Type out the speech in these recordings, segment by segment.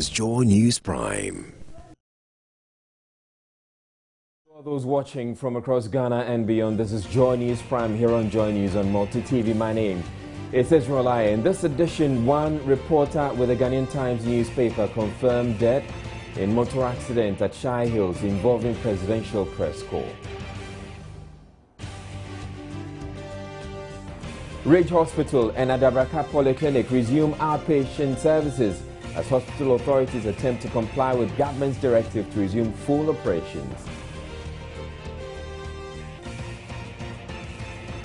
is Joy News Prime. For those watching from across Ghana and beyond, this is Joy News Prime here on Joy News on Multi TV. My name is Israel Aye. In this edition, one reporter with the Ghanaian Times newspaper confirmed death in motor accident at Shai Hills involving presidential press corps. Ridge Hospital and Adabraka Polyclinic resume outpatient services as hospital authorities attempt to comply with government's directive to resume full operations.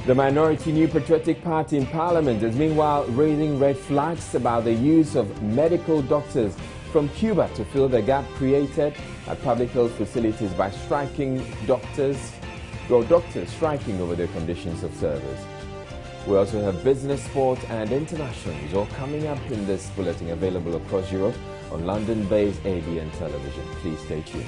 The minority New Patriotic Party in Parliament is meanwhile raising red flags about the use of medical doctors from Cuba to fill the gap created at public health facilities by striking doctors striking over their conditions of service. We also have business, sport and international news all coming up in this bulletin, available across Europe on London-based ABN television. Please stay tuned.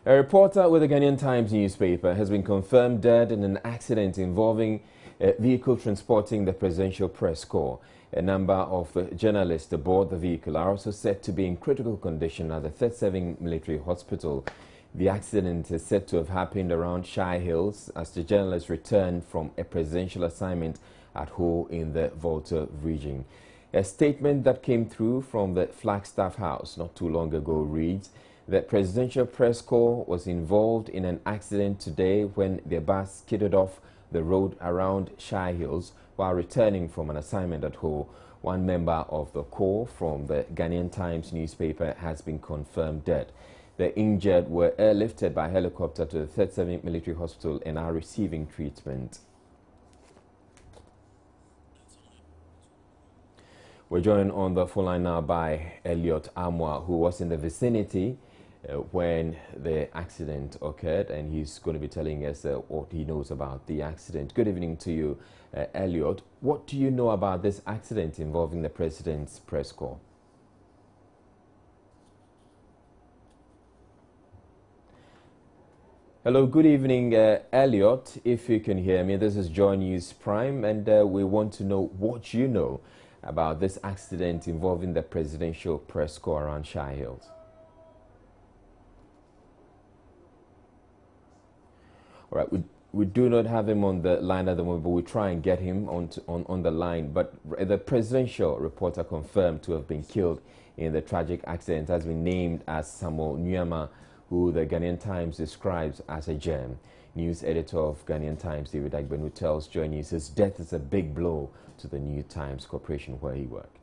A reporter with the Ghanaian Times newspaper has been confirmed dead in an accident involving a vehicle transporting the presidential press corps. A number of journalists aboard the vehicle are also said to be in critical condition at the 37 military hospital. The accident is said to have happened around Shai Hills as the journalists returned from a presidential assignment at Ho in the Volta region. A statement that came through from the Flagstaff House not too long ago reads: the presidential press corps was involved in an accident today when their bus skidded off the road around Shai Hills while returning from an assignment at Ho. One member of the corps from the Ghanaian Times newspaper has been confirmed dead. The injured were airlifted by helicopter to the 37th Military Hospital and are receiving treatment. We're joined on the phone line now by Elliot Amwa, who was in the vicinity when the accident occurred, and he's going to be telling us what he knows about the accident. Good evening to you, Elliot. What do you know about this accident involving the president's press corps? Hello, good evening, Elliot. If you can hear me, this is Joy News Prime, and we want to know what you know about this accident involving the presidential press corps around Shai Hills. All right, we do not have him on the line at the moment, but we'll try and get him on the line. But the presidential reporter confirmed to have been killed in the tragic accident has been named as Samuel Nyama, who the Ghanaian Times describes as a gem. News editor of Ghanaian Times, David Agbenu, tells Joy News his death is a big blow to the New Times Corporation where he worked.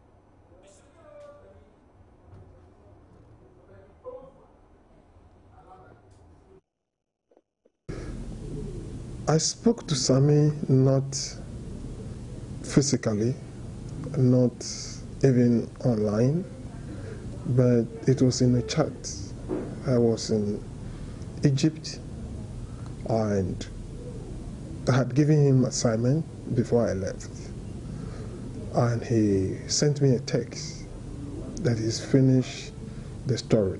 I spoke to Sammy not physically, not even online, but it was in a chat. I was in Egypt and I had given him assignment before I left. And he sent me a text that he's finished the story.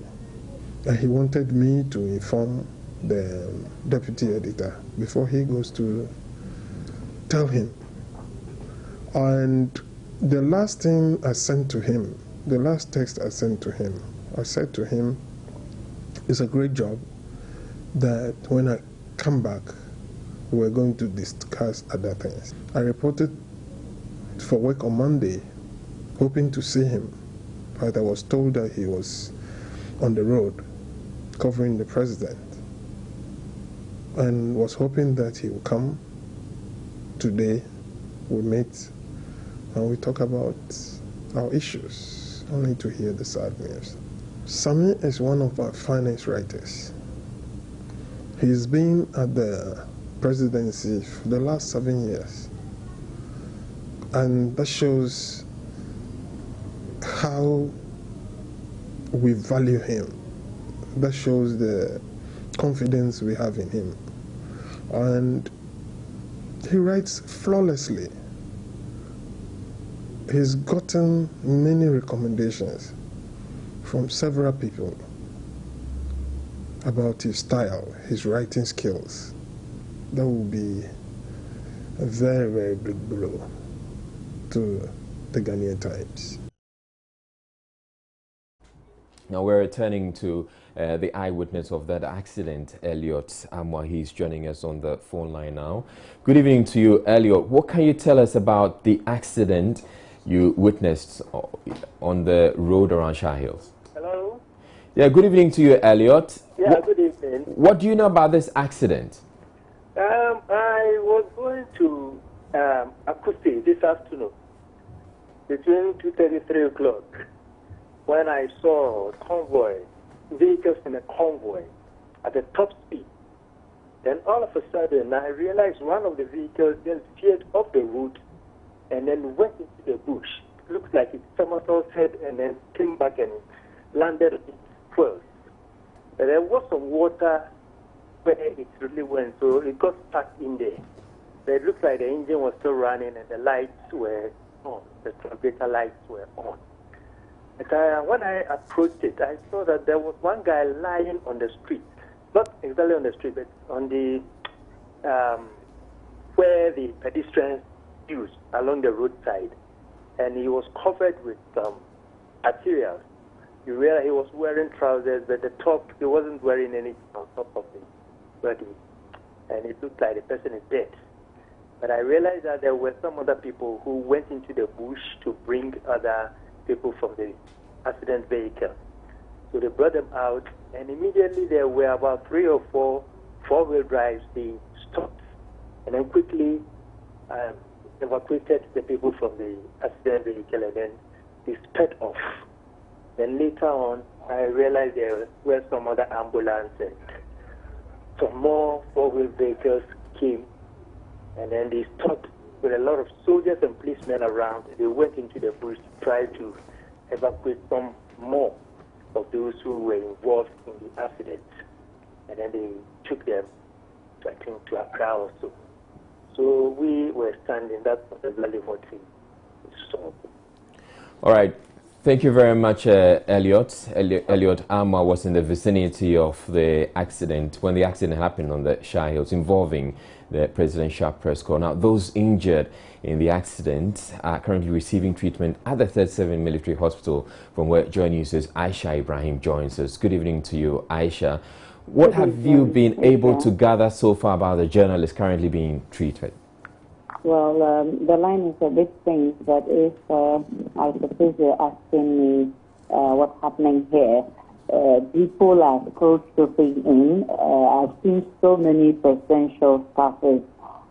And he wanted me to inform the deputy editor before he goes to tell him. And the last thing I sent to him, the last text I sent to him, I said to him, it's a great job that when I come back, we're going to discuss other things. I reported for work on Monday, hoping to see him, but I was told that he was on the road covering the president, and was hoping that he would come today. We meet and we talk about our issues, only to hear the sad news. Sammy is one of our finest writers. He's been at the presidency for the last 7 years, and that shows how we value him. That shows the confidence we have in him. And he writes flawlessly. He's gotten many recommendations from several people about his style, his writing skills. That will be a very, very big blow to the Ghanaian Times. Now we're returning to the eyewitness of that accident, Elliot Amwa. He's joining us on the phone line now. Good evening to you, Elliot. What can you tell us about the accident you witnessed on the road around Shah Hills? Hello? Yeah, good evening to you, Elliot. Yeah, good evening. What do you know about this accident? I was going to Akusi this afternoon between 2:30 3 o'clock when I saw a convoy, vehicles in a convoy at the top speed. Then all of a sudden I realized one of the vehicles just veered off the road and then went into the bush. It looks like it somersaulted and then came back and landed first. But there was some water where it really went, so it got stuck in there. But it looked like the engine was still running and the lights were on, the translator lights were on. But when I approached it, I saw that there was one guy lying on the street, not exactly on the street, but on the where the pedestrians use along the roadside, and he was covered with materials. You realize he was wearing trousers, but the top, he wasn't wearing anything on top of it. And it looked like the person is dead. But I realized that there were some other people who went into the bush to bring other people from the accident vehicle. So they brought them out, and immediately there were about 3 or 4 four-wheel drives. They stopped and then quickly evacuated the people from the accident vehicle, and then they sped off. Then later on, I realized there were some other ambulances and some more four-wheel vehicles came, and then they stopped with a lot of soldiers and policemen around. They went into the bush to try to evacuate some more of those who were involved in the accident. And then they took them, I think, to Accra also. So we were standing, that's exactly what we saw. All right. Thank you very much, Elliot. Elliot Alma was in the vicinity of the accident when the accident happened on the Shah Hills involving the presidential press corps. Now, those injured in the accident are currently receiving treatment at the 37 Military Hospital, from where Joy News' Aisha Ibrahim joins us. Good evening to you, Aisha. What have you been able to gather so far about the journalists currently being treated? Well, the line is a bit faint, but if I suppose you're asking me what's happening here, people are still trooping in. I've seen so many presidential staffers.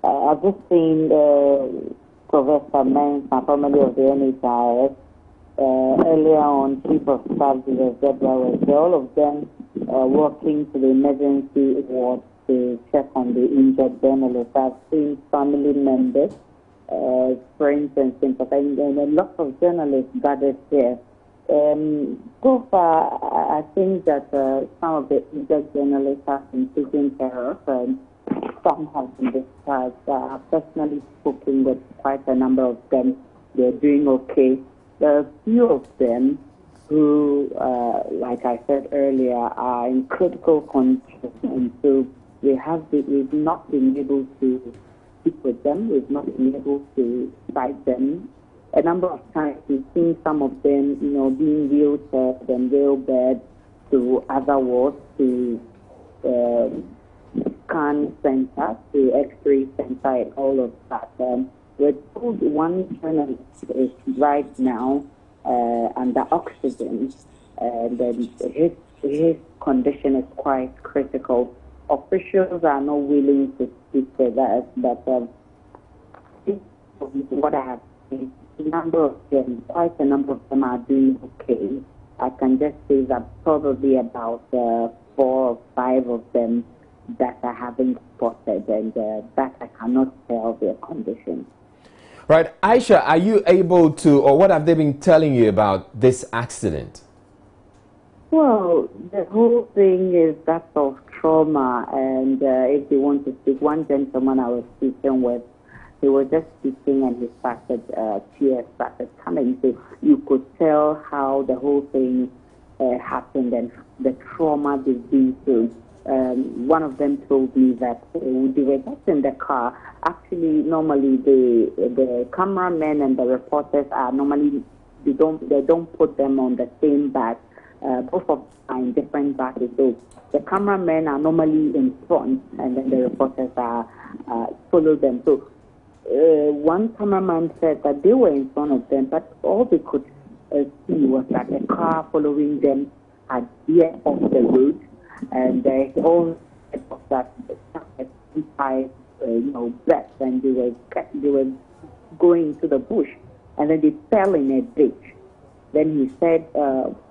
I've just seen Professor Menz, formerly of the NHIS, earlier on, Chief of Staff, Zebra was there, all of them walking to the emergency ward to check on the injured journalists. I've seen family members, friends and sympathizers, and a lot of journalists gathered here. So far, I think that some of the injured journalists have been taken care of, and some have been discharged. I've personally spoken with quite a number of them. They're doing okay. There are a few of them who, like I said earlier, are in critical condition, and so we've not been able to speak with them. We've not been able to cite them. A number of times we've seen some of them, being wheelchaired and wheelbed to other wards, to scan center, to X-ray center, and all of that. We're told one journalist is right now under oxygen, and his condition is quite critical. Officials are not willing to speak with us, but what I have seen, quite a number of them are doing okay. I can just say that probably about 4 or 5 of them that I haven't spotted, and that I cannot tell their condition. Right. Aisha, are you able to, or what have they been telling you about this accident? Well, the whole thing is that of trauma, and if they want to speak, one gentleman I was speaking with, he was just speaking and he started, tears started coming. So you could tell how the whole thing happened and the trauma they've been through. one of them told me that they were just in the car. Actually, normally the cameramen and the reporters are normally they don't put them on the same bus. Both of them are in different buses. So the cameramen are normally in front, and then the reporters are follow them. So one cameraman said that they were in front of them, but all they could see was that a car following them had veered off the road, and they all said that breath, and they were going to the bush, and then they fell in a ditch. Then he said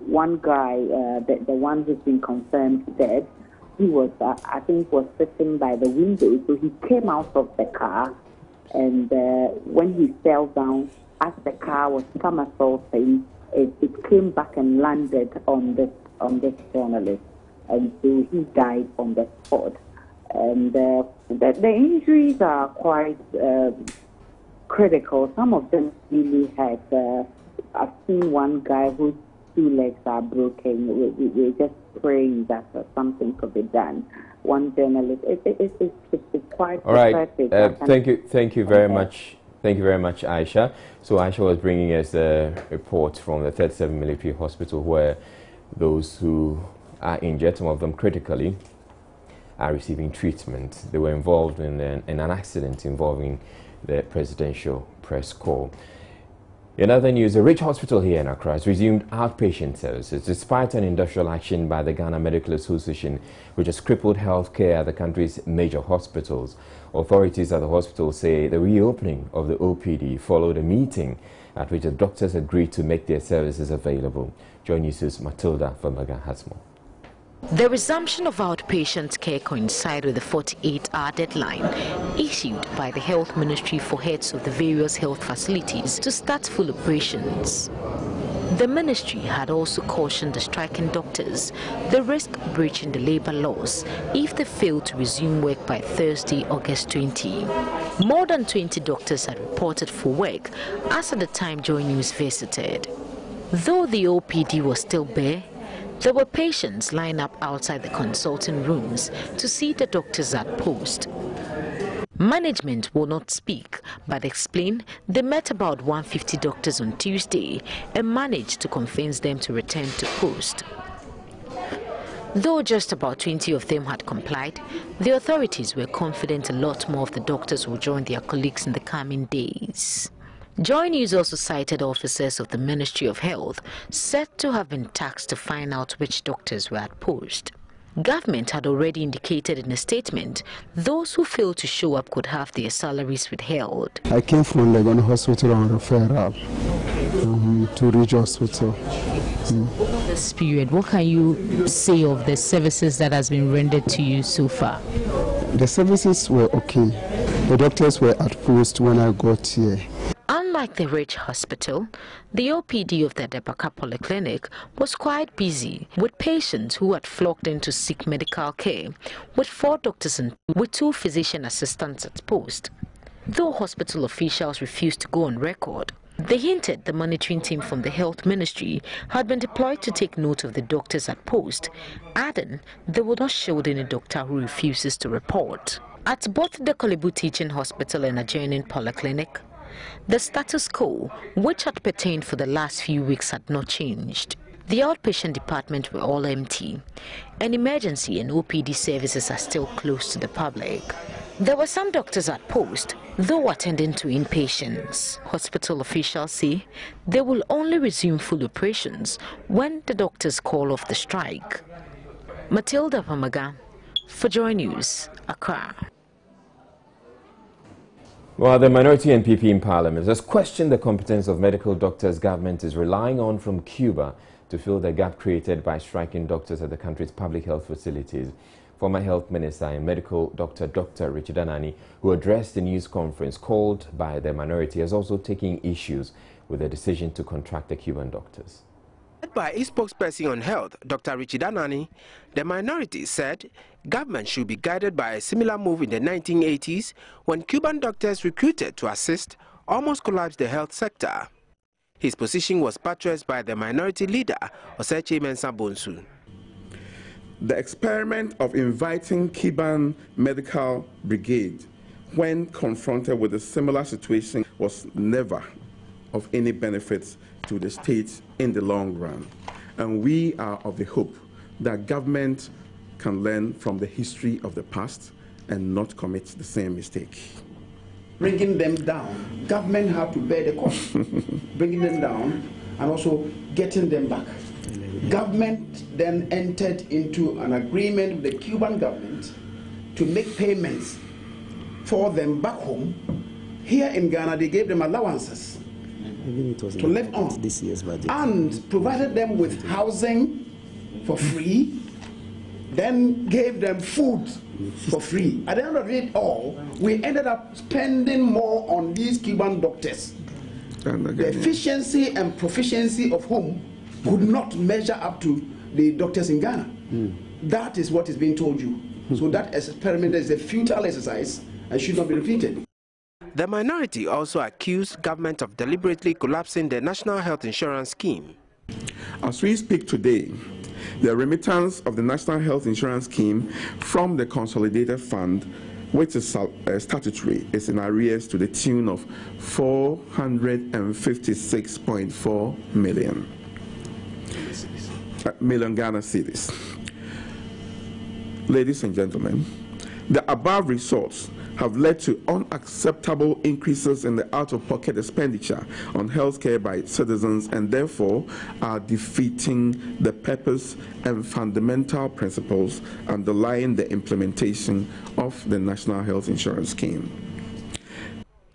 one guy, the one who's been confirmed dead, he was, I think, was sitting by the window, so he came out of the car, and when he fell down, as the car was somersaulting, it came back and landed on this journalist, and so he died on the spot. And the injuries are quite critical. Some of them really had. I've seen one guy whose 2 legs are broken. We're just praying that something could be done. One journalist. It's quite. All right. Thank you very much. Thank you very much, Aisha. So Aisha was bringing us a report from the 37 Military Hospital, where those who are injured, some of them critically, are receiving treatment. They were involved in an accident involving the presidential press corps. In other news, the Rich Hospital here in Accra has resumed outpatient services despite an industrial action by the Ghana Medical Association, which has crippled healthcare at the country's major hospitals. Authorities at the hospital say the reopening of the OPD followed a meeting at which the doctors agreed to make their services available. Join News' Matilda Famaga has more. The resumption of outpatient care coincided with the 48-hour deadline issued by the Health Ministry for heads of the various health facilities to start full operations. The ministry had also cautioned the striking doctors the risk of breaching the labor laws if they failed to resume work by Thursday, August 20. More than 20 doctors had reported for work as at the time Joy News visited. Though the OPD was still bare, there were patients lined up outside the consulting rooms to see the doctors at post. Management will not speak, but explain they met about 150 doctors on Tuesday and managed to convince them to return to post. Though just about 20 of them had complied, the authorities were confident a lot more of the doctors will join their colleagues in the coming days. Joy News also cited officers of the Ministry of Health said to have been tasked to find out which doctors were at post. Government had already indicated in a statement those who failed to show up could have their salaries withheld. I came from Legon Hospital on referral to Ridge Hospital. This period, what can you say of the services that has been rendered to you so far? The services were okay. The doctors were at post when I got here. Unlike the Rich Hospital, the OPD of the Debaka Polyclinic was quite busy with patients who had flocked in to seek medical care, with 4 doctors and with 2 physician assistants at post. Though hospital officials refused to go on record, they hinted the monitoring team from the Health Ministry had been deployed to take note of the doctors at post, adding they would not shield any doctor who refuses to report. At both the Kolebu Teaching Hospital and adjoining Polyclinic, the status quo, which had pertained for the last few weeks, had not changed. The outpatient departments were all empty, and emergency and OPD services are still closed to the public. There were some doctors at post, though attending to inpatients. Hospital officials say they will only resume full operations when the doctors call off the strike. Matilda Pamaga for Joy News, Accra. Well, the minority NPP in Parliament has questioned the competence of medical doctors government is relying on from Cuba to fill the gap created by striking doctors at the country's public health facilities. Former Health Minister and Medical Doctor Dr. Richard Anani, who addressed the news conference called by the minority, has also taken issues with the decision to contract the Cuban doctors. By a spokesperson on health, Dr. Richard Anani, the minority said government should be guided by a similar move in the 1980s when Cuban doctors recruited to assist almost collapsed the health sector. His position was buttressed by the minority leader, Osei Asare. The experiment of inviting Cuban Medical Brigade when confronted with a similar situation was never of any benefit to the state in the long run. And we are of the hope that government can learn from the history of the past and not commit the same mistake. Bringing them down, government have to bear the cost. Bringing them down and also getting them back. Government then entered into an agreement with the Cuban government to make payments for them back home. Here in Ghana, they gave them allowances to live on this year's budget, and provided them with housing for free, then gave them food for free. At the end of it all, we ended up spending more on these Cuban doctors, the efficiency and proficiency of whom could not measure up to the doctors in Ghana. That is what is being told you. So that experiment is a futile exercise and should not be repeated. The minority also accused government of deliberately collapsing the National Health Insurance Scheme. As we speak today, the remittance of the National Health Insurance Scheme from the Consolidated Fund, which is statutory, is in arrears to the tune of 456.4 million Ghana cedis. Ladies and gentlemen, the above results have led to unacceptable increases in the out-of-pocket expenditure on healthcare by citizens and therefore are defeating the purpose and fundamental principles underlying the implementation of the National Health Insurance Scheme.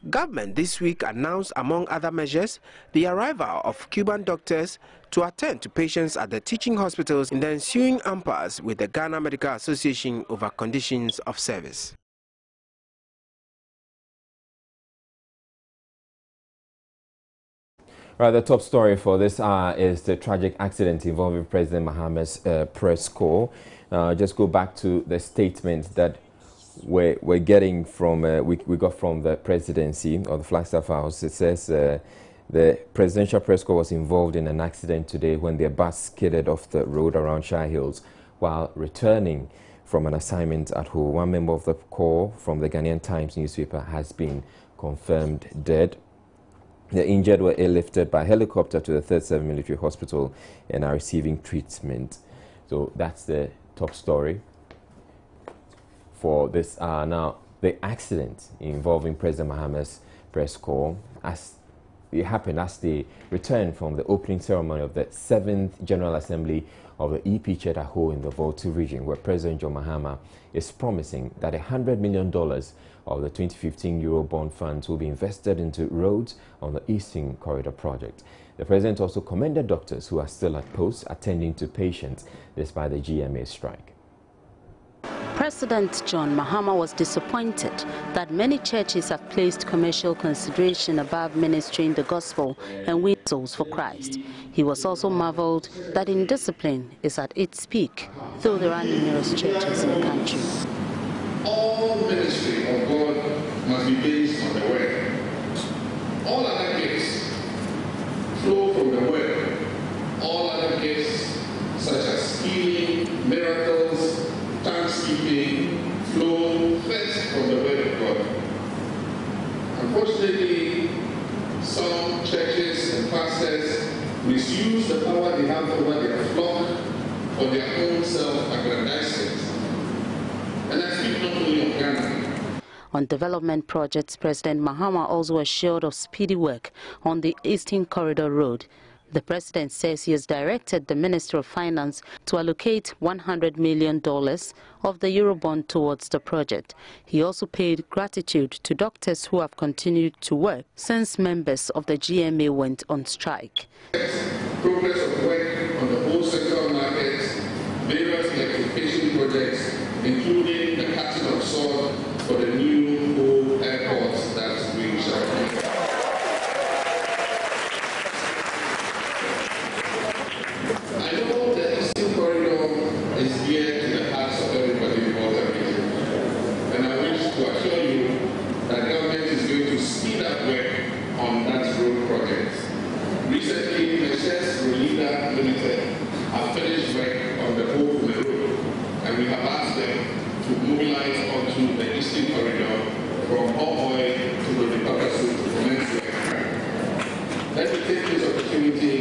Government this week announced, among other measures, the arrival of Cuban doctors to attend to patients at the teaching hospitals in the ensuing impasse with the Ghana Medical Association over conditions of service. Right, the top story for this hour is the tragic accident involving President Mahama's press corps. Just go back to the statement that we're getting from we got from the presidency or the Flagstaff House. It says the presidential press corps was involved in an accident today when their bus skidded off the road around Shire Hills while returning from an assignment at home. One member of the corps from the Ghanaian Times newspaper has been confirmed dead. The injured were airlifted by helicopter to the 37 Military Hospital and are receiving treatment. So that's the top story for this hour. Now, the accident involving President Mahama's press corps, as it happened as they returned from the opening ceremony of the 7th General Assembly of the EP Church at home in the Volta region, where President John Mahama is promising that $100 million of the 2015 Eurobond funds will be invested into roads on the Eastern Corridor project. The president also commended doctors who are still at post attending to patients despite the GMA strike. President John Mahama was disappointed that many churches have placed commercial consideration above ministering the gospel and winning souls for Christ. He was also marveled that indiscipline is at its peak, though there are numerous churches in the country. All ministry of God must be based on the word. All other gifts flow from the word. All other gifts, such as healing, miracles, thanksgiving, flow first from the word of God. Unfortunately, some churches and pastors misuse the power they have over their flock for their own self-aggrandizement. And I speak not only of Ghana. On development projects, President Mahama also assured of speedy work on the Eastern Corridor Road. The president says he has directed the Minister of Finance to allocate $100 million of the Eurobond towards the project. He also paid gratitude to doctors who have continued to work since members of the GMA went on strike. Progress of work on the whole sector markets, various electrification projects, including the cutting of soil for the new old airports that we shall be. I know the Eastern Corridor is dear to the hearts of everybody in Volta region, and I wish to assure you that government is going to speed up work on that road project. Recently, Messrs. Rolida Limited have finished work on the whole light onto the Eastern Corridor from Hohoy to the Pakasu to commence work. Let me take this opportunity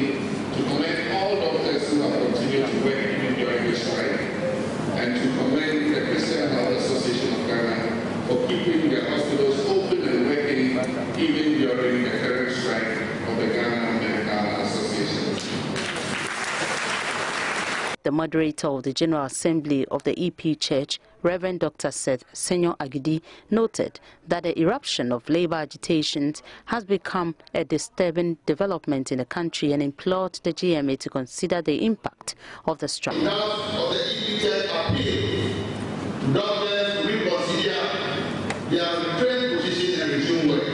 to commend all doctors who have continued to work even during the strike, and to commend the Christian Health Association of Ghana for keeping their hospitals open and working even during the current strike of the Ghana Medical Association. The moderator of the General Assembly of the EP Church, Reverend Dr. Seth Senyor Agidi, noted that the eruption of labor agitations has become a disturbing development in the country and implored the GMA to consider the impact of the strike. On behalf of the EP Church appeal to doctors to reconsider their restrained position and resume work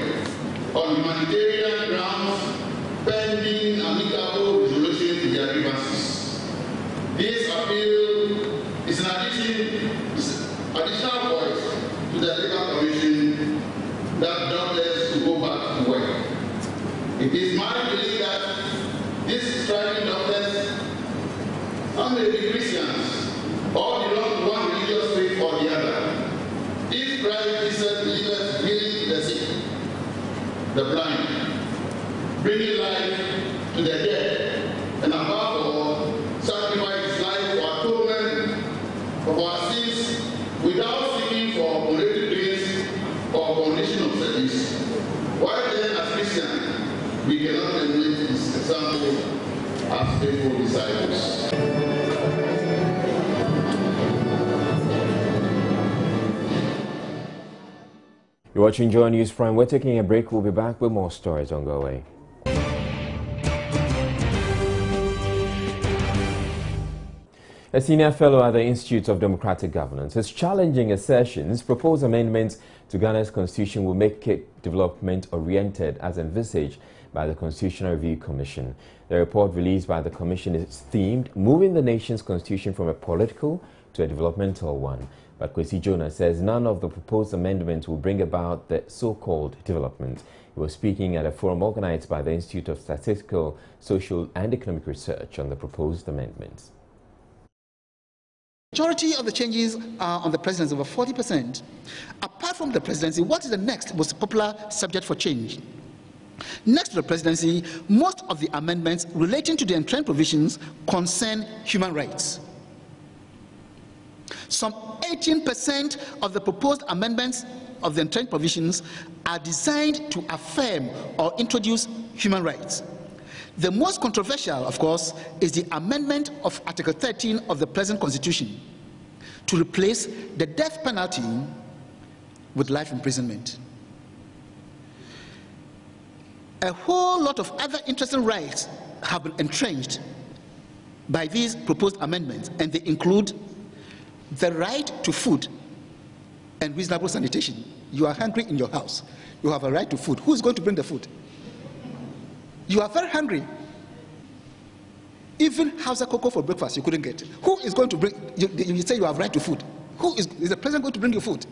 on humanitarian grounds pending amicable resolution to their grievances. This appeal is an additional voice to the Labor Commission that doctors to go back to work. It is my belief that these striking doctors, some may be Christians, all belong to one religious faith or the other. These private believers healing the sick, the blind, bringing life to the dead, and above all, sacrifice life for atonement of our sins without seeking for honorary grace or condition of service. Why then, as Christians, we cannot emulate this example as faithful disciples? You're watching Joy News Prime. We're taking a break. We'll be back with more stories on Go Away. A senior fellow at the Institute of Democratic Governance is challenging assertions proposed amendments to Ghana's constitution will make it development-oriented as envisaged by the Constitutional Review Commission. The report released by the Commission is themed moving the nation's constitution from a political to a developmental one. But Kwesi Jonah says none of the proposed amendments will bring about the so-called development. He was speaking at a forum organized by the Institute of Statistical, Social and Economic Research on the proposed amendments. Majority of the changes are on the presidency, over 40%. Apart from the presidency, what is the next most popular subject for change? Next to the presidency, most of the amendments relating to the enshrined provisions concern human rights. Some 18% of the proposed amendments of the enshrined provisions are designed to affirm or introduce human rights. The most controversial, of course, is the amendment of Article 13 of the present Constitution to replace the death penalty with life imprisonment. A whole lot of other interesting rights have been entrenched by these proposed amendments, and they include the right to food and reasonable sanitation. You are hungry in your house. You have a right to food. Who is going to bring the food? You are very hungry. Even Hausa cocoa for breakfast you couldn't get. Who is going to bring, you say you have right to food. Who is the president going to bring you food?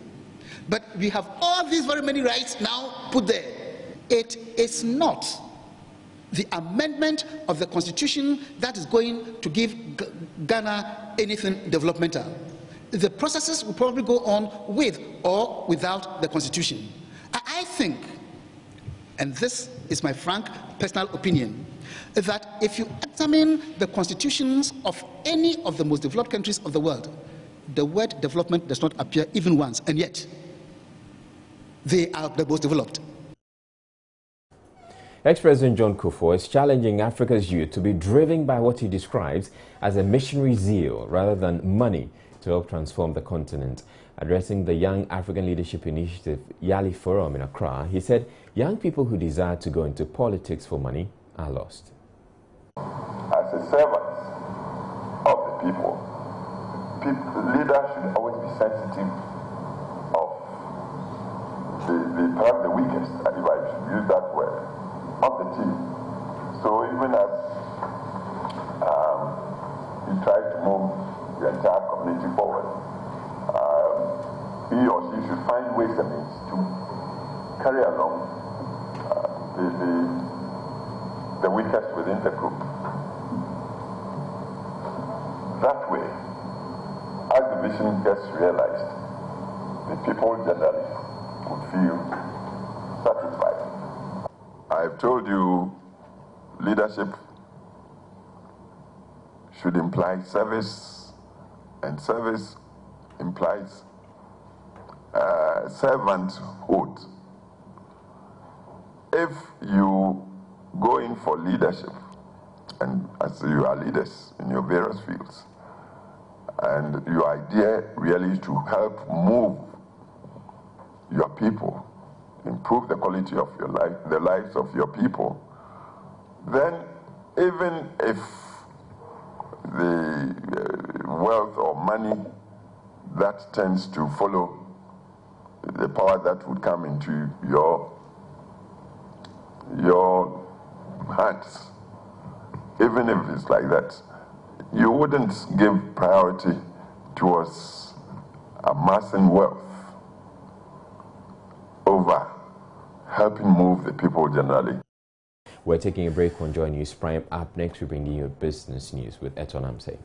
But we have all these very many rights now put there. It is not the amendment of the Constitution that is going to give Ghana anything developmental. The processes will probably go on with or without the Constitution. I think, and this is my frank personal opinion, that if you examine the constitutions of any of the most developed countries of the world, the word development does not appear even once, and yet they are the most developed. Ex-President John Kufuor is challenging Africa's youth to be driven by what he describes as a missionary zeal rather than money to help transform the continent. Addressing the Young African Leadership Initiative Yali Forum in Accra, he said young people who desire to go into politics for money are lost. As a servant of the people, leaders should always be sensitive of perhaps the weakest, and if I should use that word, of the team. So even as he tried to move the entire community forward, he or she should find ways and means to carry along the weakest within the group. That way, as the vision gets realized, people generally would feel satisfied. I've told you leadership should imply service, and service implies servanthood. If you go in for leadership, and as you are leaders in your various fields, and your idea really is to help move your people, improve the quality of your life, the lives of your people, then even if the wealth or money that tends to follow the power that would come into your hands, even if it's like that, you wouldn't give priority towards amassing wealth over helping move the people generally. We're taking a break on Joy News Prime. Up next, we're bringing you business news with Eton Amsey.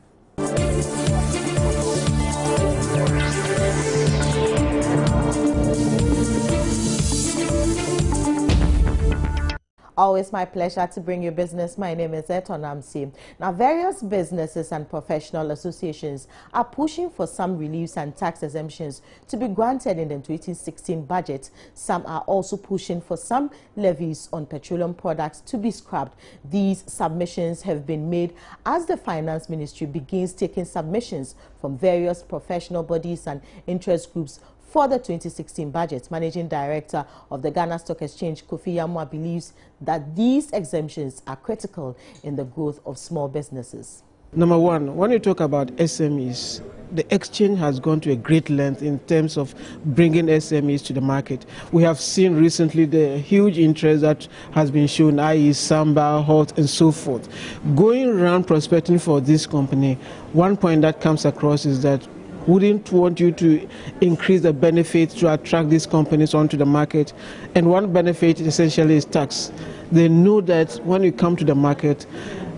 Always my pleasure to bring you business. My name is Eton Amsey. Now, various businesses and professional associations are pushing for some reliefs and tax exemptions to be granted in the 2016 budget. Some are also pushing for some levies on petroleum products to be scrapped. These submissions have been made as the Finance Ministry begins taking submissions from various professional bodies and interest groups for the 2016 budget. Managing Director of the Ghana Stock Exchange, Kofi Yamwa, believes that these exemptions are critical in the growth of small businesses. Number one, when you talk about SMEs, the exchange has gone to a great length in terms of bringing SMEs to the market. We have seen recently the huge interest that has been shown, i.e. Samba, Hot, and so forth. Going around prospecting for this company, one point that comes across is that wouldn't want you to increase the benefits to attract these companies onto the market. And one benefit essentially is tax. They know that when you come to the market,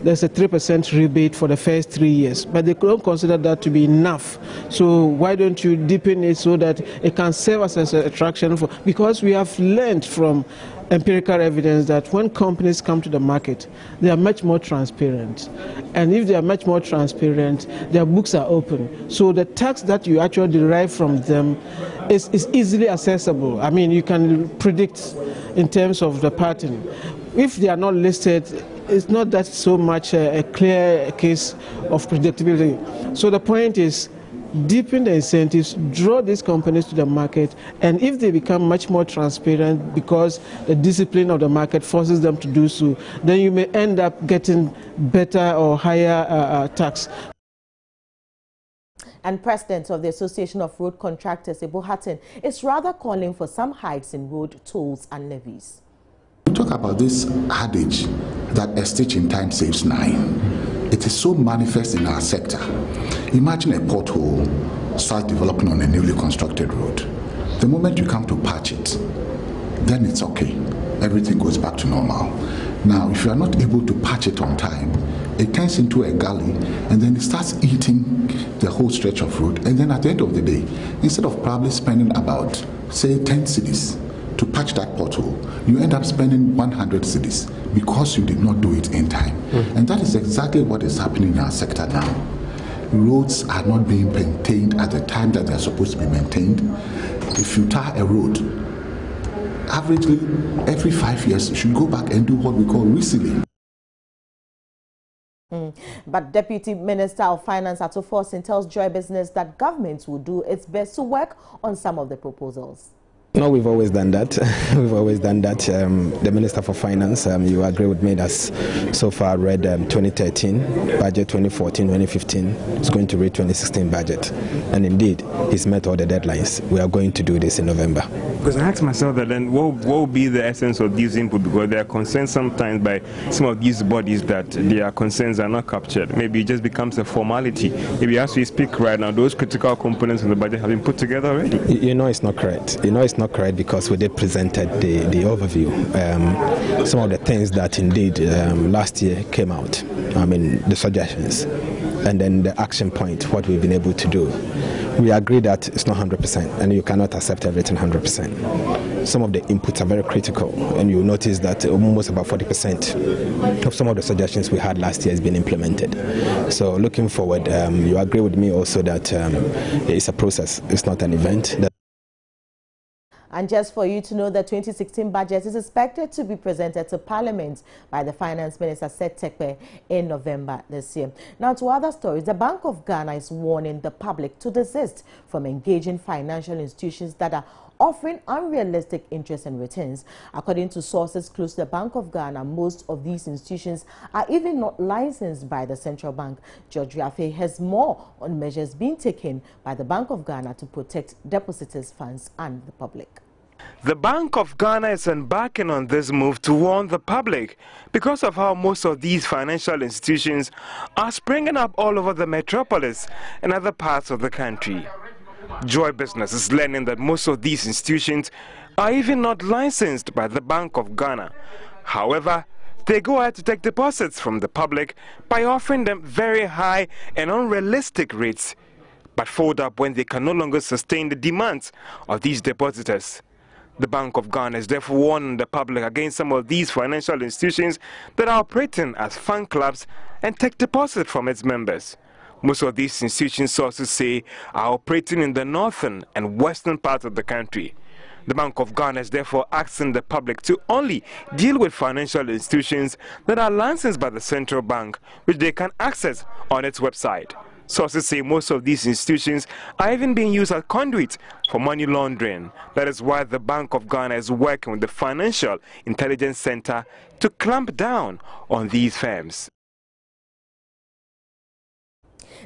there's a 3% rebate for the first 3 years, but they don't consider that to be enough. So why don't you deepen it so that it can serve as an attraction for, because we have learned from empirical evidence that when companies come to the market, they are much more transparent. And if they are much more transparent, their books are open. So the tax that you actually derive from them is easily accessible. I mean, you can predict in terms of the pattern. If they are not listed, it's not that so much a clear case of predictability. So the point is, deepen the incentives, draw these companies to the market, and if they become much more transparent because the discipline of the market forces them to do so, then you may end up getting better or higher tax. And President of the Association of Road Contractors, Ebo Hatton, is rather calling for some hikes in road tolls and levies. We talk about this adage that a stitch in time saves 9. It is so manifest in our sector. Imagine a pothole starts developing on a newly constructed road. The moment you come to patch it, then it's okay. Everything goes back to normal. Now, if you are not able to patch it on time, it turns into a gully, and then it starts eating the whole stretch of road. And then at the end of the day, instead of probably spending about, say, 10 cedis to patch that pothole, you end up spending 100 cedis because you did not do it in time. And that is exactly what is happening in our sector now. Roads are not being maintained at the time that they are supposed to be maintained. If you tar a road, averagely every 5 years, you should go back and do what we call resealing. But Deputy Minister of Finance Ato Forson tells Joy Business that government will do its best to work on some of the proposals. No, we've always done that. We've always done that. The Minister for Finance, you agree with me, that's so far read 2013 budget, 2014, 2015. It's going to read 2016 budget. And indeed, he's met all the deadlines. We are going to do this in November. Because I asked myself that then what will be the essence of these input, because there are concerns sometimes by some of these bodies that their concerns are not captured. Maybe it just becomes a formality. Maybe as we speak right now, those critical components in the budget have been put together already. You know it's not correct. You know it's not correct because we did presented the overview. Some of the things that indeed last year came out. I mean, the suggestions. And then the action point, what we've been able to do. we agree that it's not 100% and you cannot accept everything 100%. Some of the inputs are very critical, and you notice that almost about 40% of some of the suggestions we had last year has been implemented. So looking forward, you agree with me also that it's a process, it's not an event. And just for you to know, the 2016 budget is expected to be presented to Parliament by the Finance Minister, Seth Terkper, in November this year. Now, to other stories, the Bank of Ghana is warning the public to desist from engaging financial institutions that are offering unrealistic interest and returns. According to sources close to the Bank of Ghana, most of these institutions are even not licensed by the central bank. George Riafe has more on measures being taken by the Bank of Ghana to protect depositors' funds and the public. The Bank of Ghana is embarking on this move to warn the public because of how most of these financial institutions are springing up all over the metropolis and other parts of the country. Joy Business is learning that most of these institutions are even not licensed by the Bank of Ghana. However, they go ahead to take deposits from the public by offering them very high and unrealistic rates, but fold up when they can no longer sustain the demands of these depositors. The Bank of Ghana is therefore warning the public against some of these financial institutions that are operating as fan clubs and take deposits from its members. Most of these institutions, sources say, are operating in the northern and western parts of the country. The Bank of Ghana is therefore asking the public to only deal with financial institutions that are licensed by the central bank, which they can access on its website. Sources say most of these institutions are even being used as conduits for money laundering. That is why the Bank of Ghana is working with the Financial Intelligence Center to clamp down on these firms.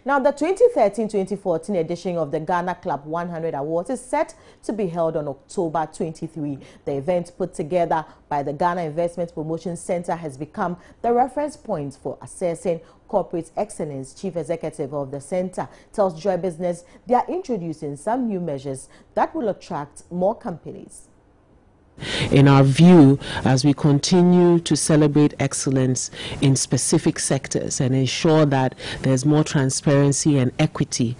Now, the 2013-2014 edition of the Ghana Club 100 Awards is set to be held on October 23. The event, put together by the Ghana Investment Promotion Center, has become the reference point for assessing corporate excellence. Chief Executive of the center tells Joy Business they are introducing some new measures that will attract more companies. In our view, as we continue to celebrate excellence in specific sectors and ensure that there's more transparency and equity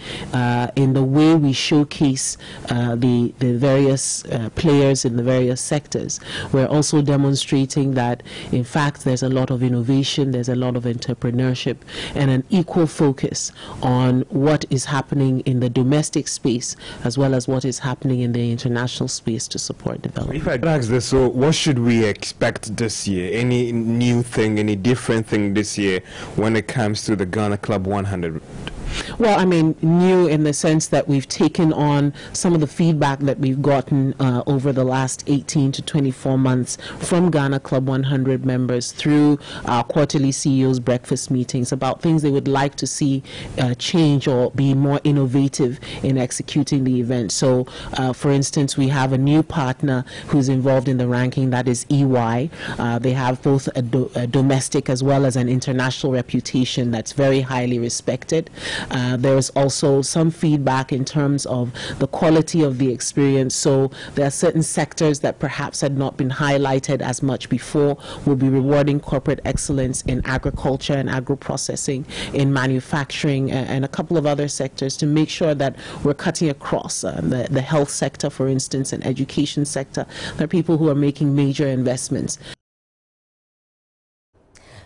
in the way we showcase the various players in the various sectors, we're also demonstrating that, in fact, there's a lot of innovation, there's a lot of entrepreneurship, and an equal focus on what is happening in the domestic space as well as what is happening in the international space to support development. This, so what should we expect this year? Any new thing, any different thing this year when it comes to the Ghana Club 100? Well, I mean, new in the sense that we've taken on some of the feedback that we've gotten over the last 18 to 24 months from Ghana Club 100 members through our quarterly CEOs breakfast meetings about things they would like to see change or be more innovative in executing the event. So, for instance, we have a new partner who's involved in the ranking, that is EY. They have both a domestic as well as an international reputation that's very highly respected. There is also some feedback in terms of the quality of the experience. So there are certain sectors that perhaps had not been highlighted as much before. We'll be rewarding corporate excellence in agriculture and agro-processing, in manufacturing, and a couple of other sectors to make sure that we're cutting across the health sector, for instance, and education sector. There are people who are making major investments.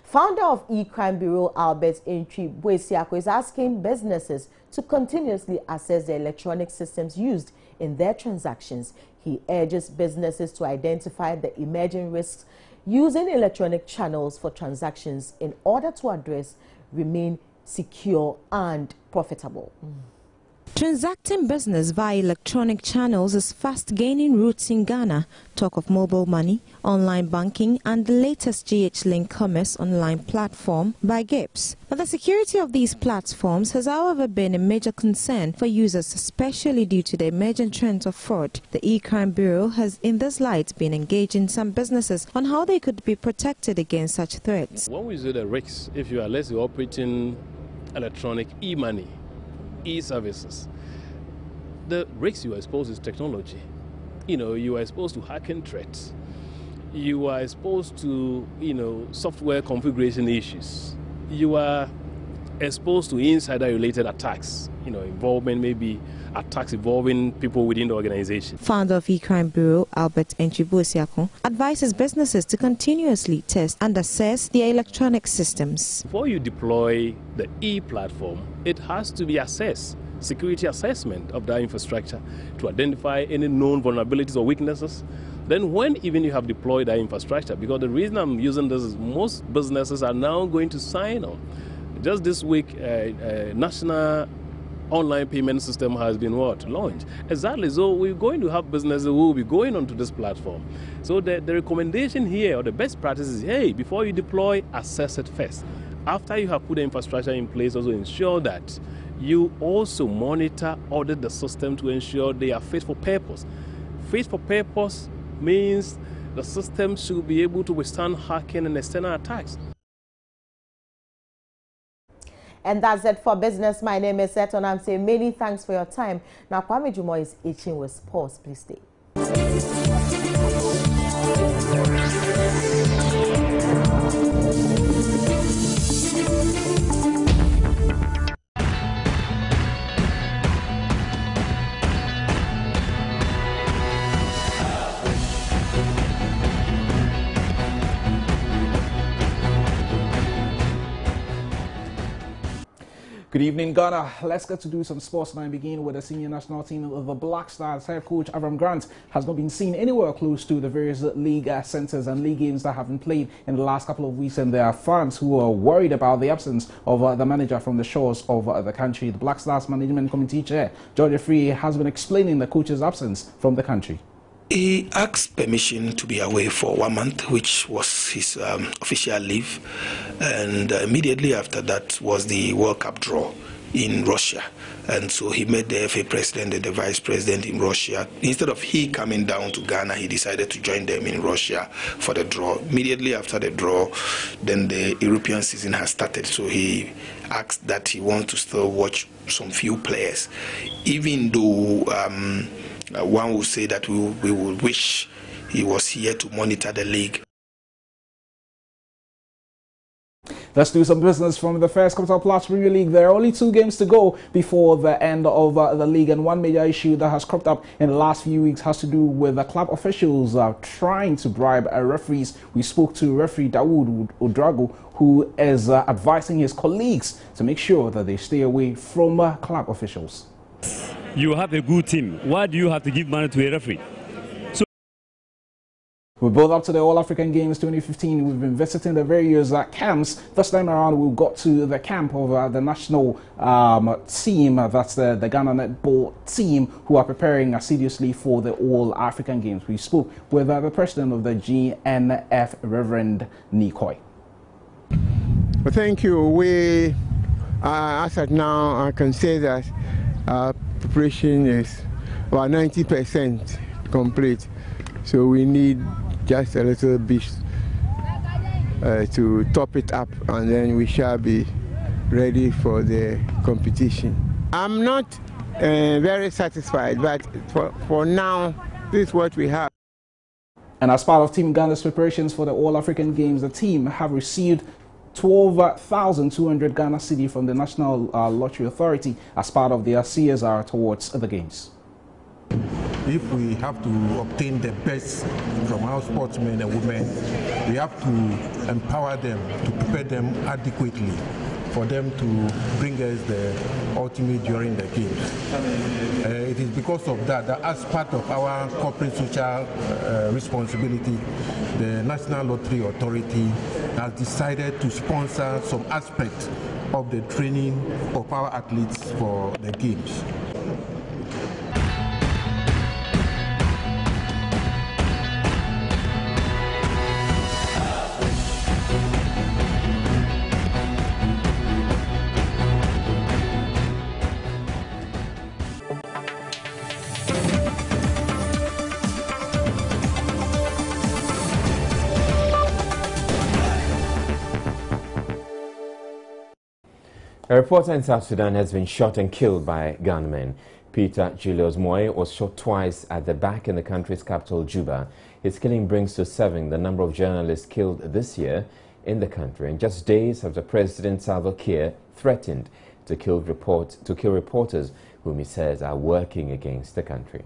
Founder of E-Crime Bureau, Albert Entry Boesiako, is asking businesses to continuously assess the electronic systems used in their transactions. He urges businesses to identify the emerging risks using electronic channels for transactions in order to remain secure and profitable. Transacting business via electronic channels is fast gaining roots in Ghana. Talk of mobile money, online banking, and the latest GH-Link commerce online platform by Gibbs. But the security of these platforms has, however, been a major concern for users, especially due to the emerging trends of fraud. The E-Crime Bureau has, in this light, been engaging some businesses on how they could be protected against such threats. When we say the risks, if you are, let's say, operating electronic e-money, e-services, the risks you are exposed to is technology. You are exposed to hacking threats. You are exposed to, software configuration issues. You are exposed to insider-related attacks, involvement, maybe attacks involving people within the organization. Founder of E-Crime Bureau, Albert Enchibosiakon, advises businesses to continuously test and assess their electronic systems. Before you deploy the e-platform, it has to be assessed, security assessment of that infrastructure to identify any known vulnerabilities or weaknesses. Then when even you have deployed that infrastructure, because the reason I'm using this is most businesses are now going to sign on. Just this week, national online payment system has been launched. Exactly, so we're going to have businesses who will be going onto this platform. So the recommendation here, or the best practice is, hey, before you deploy, assess it first. After you have put the infrastructure in place, also ensure that you also monitor, audit the system to ensure they are fit for purpose. Fit for purpose means the system should be able to withstand hacking and external attacks. And that's it for business. My name is Eton. I'm saying many thanks for your time. Now, Kwame Jumo is itching with sports. Please stay. Good evening, Ghana. Let's get to do some sports now and begin with the senior national team of the Black Stars. Head coach Avram Grant has not been seen anywhere close to the various league centres and league games that have been played in the last couple of weeks, and there are fans who are worried about the absence of the manager from the shores of the country. The Black Stars Management Committee Chair, George Free, has been explaining the coach's absence from the country. He asked permission to be away for 1 month, which was his official leave, and immediately after that was the World Cup draw in Russia. And so he met the FA president and the vice president in Russia. Instead of he coming down to Ghana, he decided to join them in Russia for the draw. Immediately after the draw, then the European season has started, so he asked that he wants to still watch some few players, even though one would say that we would wish he was here to monitor the league. Let's do some business from the First Capital Plus Premier League. There are only 2 games to go before the end of the league, and one major issue that has cropped up in the last few weeks has to do with the club officials trying to bribe referees. We spoke to referee Dawood Odrago, who is advising his colleagues to make sure that they stay away from club officials. You have a good team. Why do you have to give money to a referee? We build up to the All-African Games 2015. We've been visiting the various camps. This time around, we got to the camp of the national team. That's the Ghana netball team, who are preparing assiduously for the All-African Games. We spoke with the president of the GNF, Reverend Nikoi. Well, thank you. We, as at now, I can say that our preparation is about 90% complete. So we need just a little bit to top it up, and then we shall be ready for the competition. I'm not very satisfied, but for now, this is what we have. And as part of Team Ghana's preparations for the All-African Games, the team have received 12,200 Ghana cedi from the National Lottery Authority as part of their CSR towards the Games. If we have to obtain the best from our sportsmen and women, we have to empower them, to prepare them adequately for them to bring us the ultimate during the Games. It is because of that as part of our corporate social responsibility, the National Lottery Authority has decided to sponsor some aspects of the training of our athletes for the Games. A reporter in South Sudan has been shot and killed by gunmen. Peter Julius Moy was shot twice at the back in the country's capital, Juba. His killing brings to 7 the number of journalists killed this year in the country, and just days after President Salva Kiir threatened to kill reporters whom he says are working against the country.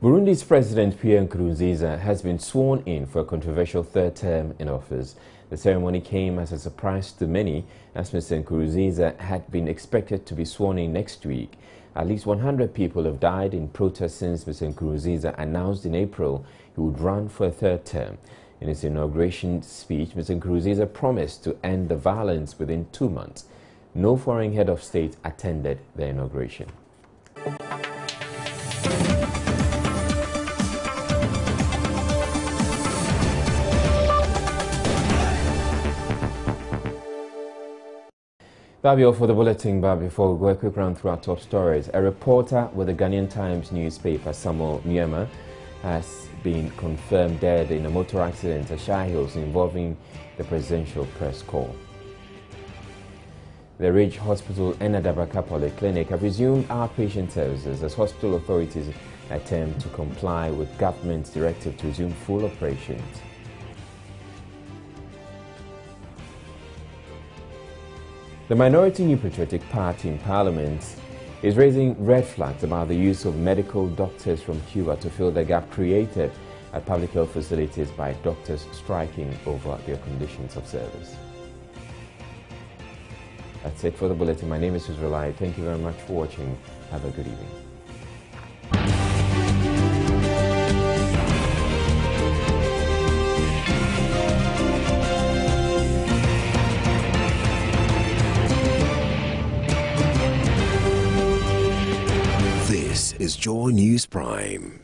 Burundi's President Pierre Nkurunziza has been sworn in for a controversial third term in office. The ceremony came as a surprise to many, as Mr. Nkurunziza had been expected to be sworn in next week. At least 100 people have died in protests since Mr. Nkurunziza announced in April he would run for a third term. In his inauguration speech, Mr. Nkurunziza promised to end the violence within 2 months. No foreign head of state attended the inauguration. That'll be all for the bulletin, but before we go, a quick round through our top stories. A reporter with the Ghanaian Times newspaper, Samuel Nyema, has been confirmed dead in a motor accident at Shire Hills involving the presidential press corps. The Ridge Hospital and Adabaka Polyclinic have resumed outpatient services as hospital authorities attempt to comply with government's directive to resume full operations. The minority New Patriotic Party in Parliament is raising red flags about the use of medical doctors from Cuba to fill the gap created at public health facilities by doctors striking over their conditions of service. That's it for the bulletin. My name is Israelite. Thank you very much for watching. Have a good evening. This is Joy News Prime.